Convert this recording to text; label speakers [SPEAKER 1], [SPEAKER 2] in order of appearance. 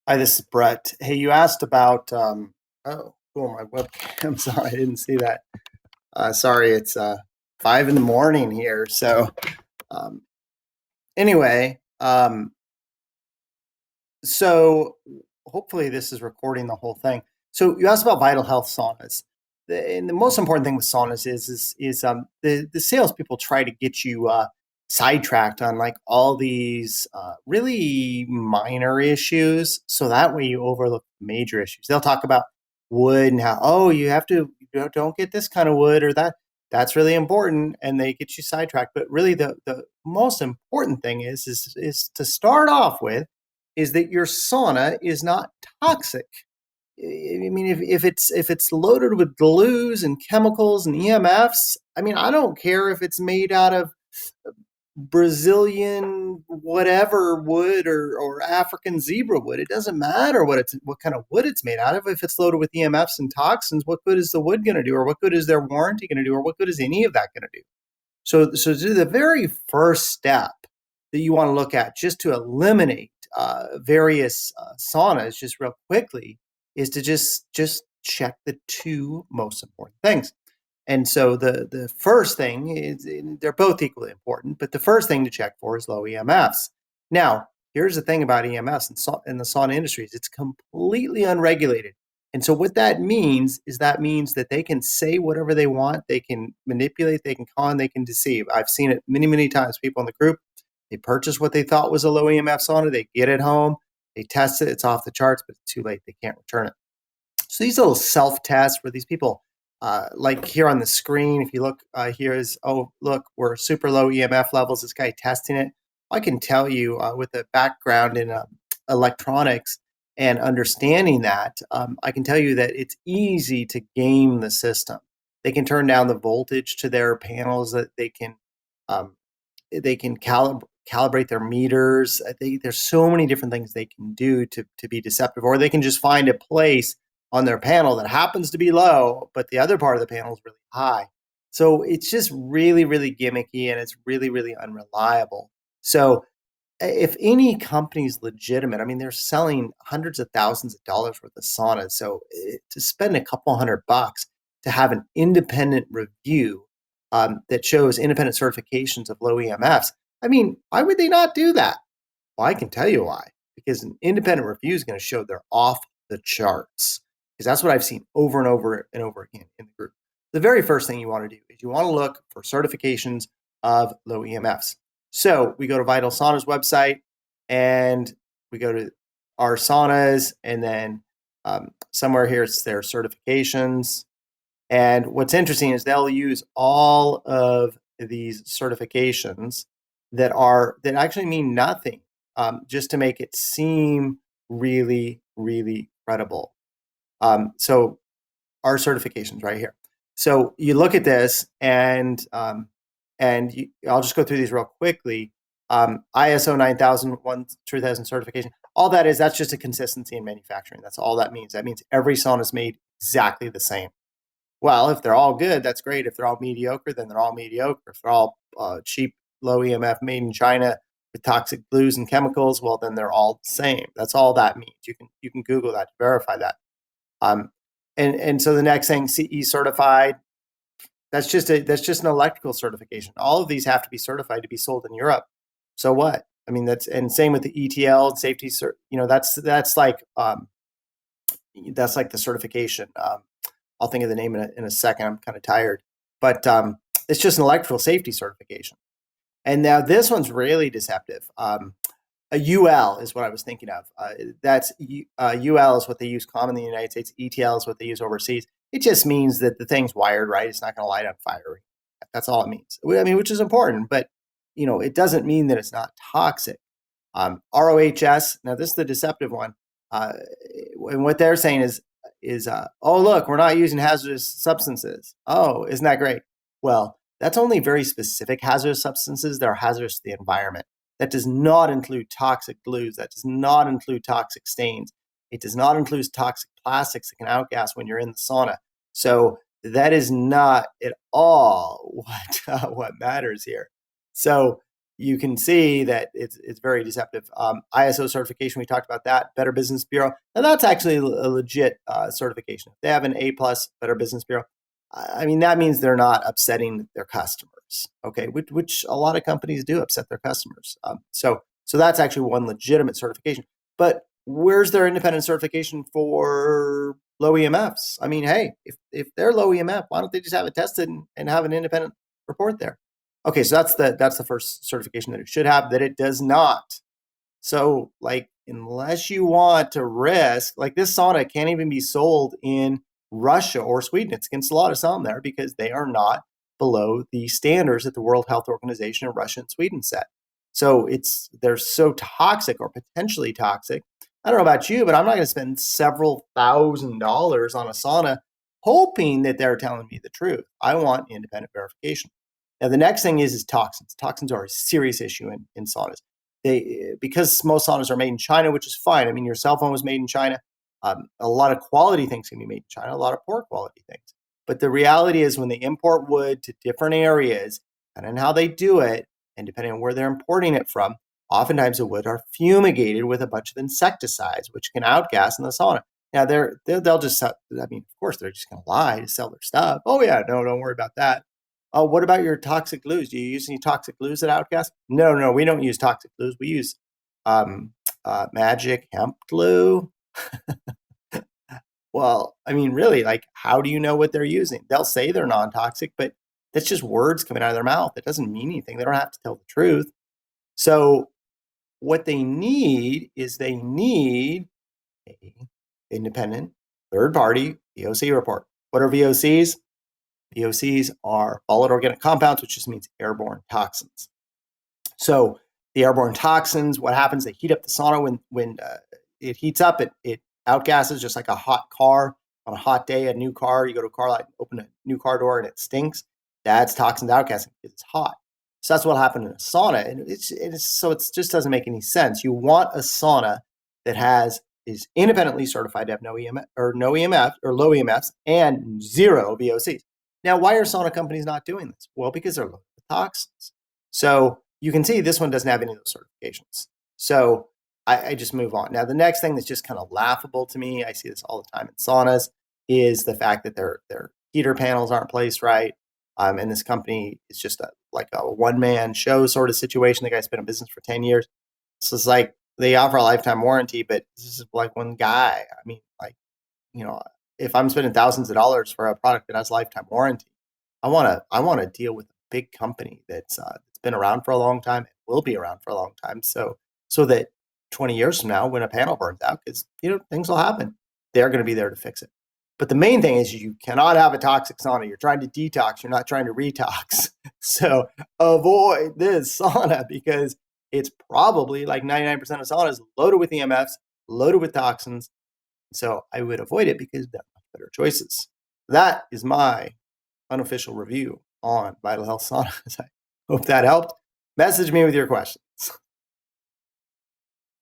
[SPEAKER 1] Hi, this is Brett. Hey, you asked about, cool, my webcam. Sorry, I didn't see that. Sorry, it's 5 in the morning here. Um, anyway, so hopefully this is recording the whole thing. So you asked about vital health saunas. And the most important thing with saunas is the salespeople try to get you sidetracked on like all these really minor issues, so that way you overlook major issues. They'll talk about wood and how, oh, you have to, don't get this kind of wood or that's really important, and they get you sidetracked. But really, the most important thing is to start off with is that your sauna is not toxic. I mean, if it's loaded with glues and chemicals and EMFs, I mean, I don't care if it's made out of Brazilian whatever wood or African zebra wood. It doesn't matter what kind of wood it's made out of. If it's loaded with EMFs and toxins, what good is the wood going to do, or what good is their warranty going to do, or what good is any of that going to do? So the very first step that you want to look at, just to eliminate various saunas, just real quickly, is to just check the two most important things. And so the first thing is, they're both equally important, but the first thing to check for is low EMFs. Now, here's the thing about EMFs in the sauna industry is it's completely unregulated. And so what that means is that means that they can say whatever they want, they can manipulate, they can con, they can deceive. I've seen it many, many times. People in the group, they purchase what they thought was a low EMF sauna, they get it home, they test it, it's off the charts, but it's too late, they can't return it. So these little self-tests where these people, like here on the screen, if you look, here is, oh, look, we're super low EMF levels, this guy testing it. I can tell you with a background in electronics and understanding that, I can tell you that it's easy to game the system. They can turn down the voltage to their panels, that um, they can calibrate their meters. There's so many different things they can do to be deceptive, or they can just find a place on their panel that happens to be low, but the other part of the panel is really high. So it's just really, really gimmicky, and it's really, really unreliable. So if any company is legitimate, I mean, they're selling hundreds of thousands of dollars worth of saunas. So to spend a couple $100 to have an independent review that shows independent certifications of low EMFs, I mean, why would they not do that? Well, I can tell you why. Because an independent review is going to show they're off the charts. Because that's what I've seen over and over and over again in the group. The very first thing you want to do is you want to look for certifications of low EMFs. So we go to Vital Sauna's website, and we go to our saunas, and then somewhere here it's their certifications. And what's interesting is they'll use all of these certifications that actually mean nothing, just to make it seem really, really credible. So our certifications right here. So you look at this, and I'll just go through these real quickly. ISO 9001 3000 certification. All that is, that's just a consistency in manufacturing. That's all that means. That means every sauna is made exactly the same. Well, if they're all good, that's great. If they're all mediocre, then they're all mediocre. If they're all cheap, low EMF, made in China with toxic glues and chemicals, well, then they're all the same. That's all that means. You can Google that to verify that. Um, and so the next thing, CE certified. That's just an electrical certification. All of these have to be certified to be sold in Europe. So what? I mean, and same with the ETL safety. That's like the certification. I'll think of the name in a second. I'm kind of tired, but it's just an electrical safety certification. And now this one's really deceptive. A UL is what I was thinking of. UL is what they use commonly in the United States. ETL is what they use overseas. It just means that the thing's wired right. It's not going to light on fire. That's all it means. I mean, which is important, but it doesn't mean that it's not toxic. ROHS. Now this is the deceptive one. And what they're saying is oh, look, we're not using hazardous substances. Oh, isn't that great? Well, that's only very specific hazardous substances that are hazardous to the environment. That does not include toxic glues. That does not include toxic stains. It does not include toxic plastics that can outgas when you're in the sauna. So that is not at all what matters here. So you can see that it's very deceptive. ISO certification, we talked about that. Better Business Bureau, and that's actually a legit certification. If they have an A plus, Better Business Bureau, I mean that means they're not upsetting their customers. Okay, which a lot of companies do upset their customers. So that's actually one legitimate certification. But where's their independent certification for low EMFs? I mean, hey, if they're low EMF, why don't they just have it tested and have an independent report there? Okay, so that's the first certification that it should have, that it does not. So, like, unless you want to risk, like this sauna can't even be sold in Russia or Sweden. It's against the law to sell them there because they are not below the standards that the World Health Organization in Russia and Sweden set. So they're so toxic or potentially toxic. I don't know about you, but I'm not going to spend several $1,000s on a sauna hoping that they're telling me the truth. I want independent verification. Now, the next thing is toxins. Toxins are a serious issue in saunas. Because most saunas are made in China, which is fine. I mean, your cell phone was made in China. A lot of quality things can be made in China, a lot of poor quality things. But the reality is when they import wood to different areas, and on how they do it, and depending on where they're importing it from, oftentimes the wood are fumigated with a bunch of insecticides, which can outgas in the sauna. Now, they'll just, I mean, of course, they're just going to lie to sell their stuff. Oh, yeah, no, don't worry about that. Oh, what about your toxic glues? Do you use any toxic glues at Outcast? No, we don't use toxic glues. We use magic hemp glue. Well, I mean, really, like, how do you know what they're using? They'll say they're non-toxic, but that's just words coming out of their mouth. It doesn't mean anything. They don't have to tell the truth. So what they need is they need an independent third-party VOC report. What are VOCs? VOCs are volatile organic compounds, which just means airborne toxins. So the airborne toxins, what happens? They heat up the sauna. When it heats up, it outgasses just like a hot car on a hot day. A new car, you go to a car lot, open a new car door, and it stinks. That's toxins outgassing because it's hot. So that's what happened in a sauna, and it just doesn't make any sense. You want a sauna that is independently certified to have no EMF or low EMFs and zero VOCs. Now, why are sauna companies not doing this? Well, because they're loaded with toxins. So you can see this one doesn't have any of those certifications. So I just move on. Now, the next thing that's just kind of laughable to me, I see this all the time in saunas, is the fact that their heater panels aren't placed right. And this company is just like a one-man show sort of situation. The guy's been in business for 10 years. So it's like they offer a lifetime warranty, but this is like one guy. I mean, like, if I'm spending thousands of dollars for a product that has lifetime warranty, I want to deal with a big company that's been around for a long time and will be around for a long time. So that 20 years from now, when a panel burns out, because things will happen, they're going to be there to fix it. But the main thing is you cannot have a toxic sauna. You're trying to detox. You're not trying to retox. So avoid this sauna because it's probably like 99% of saunas loaded with EMFs, loaded with toxins. So I would avoid it because there are much better choices. That is my unofficial review on Vital Health saunas. I hope that helped. Message me with your questions.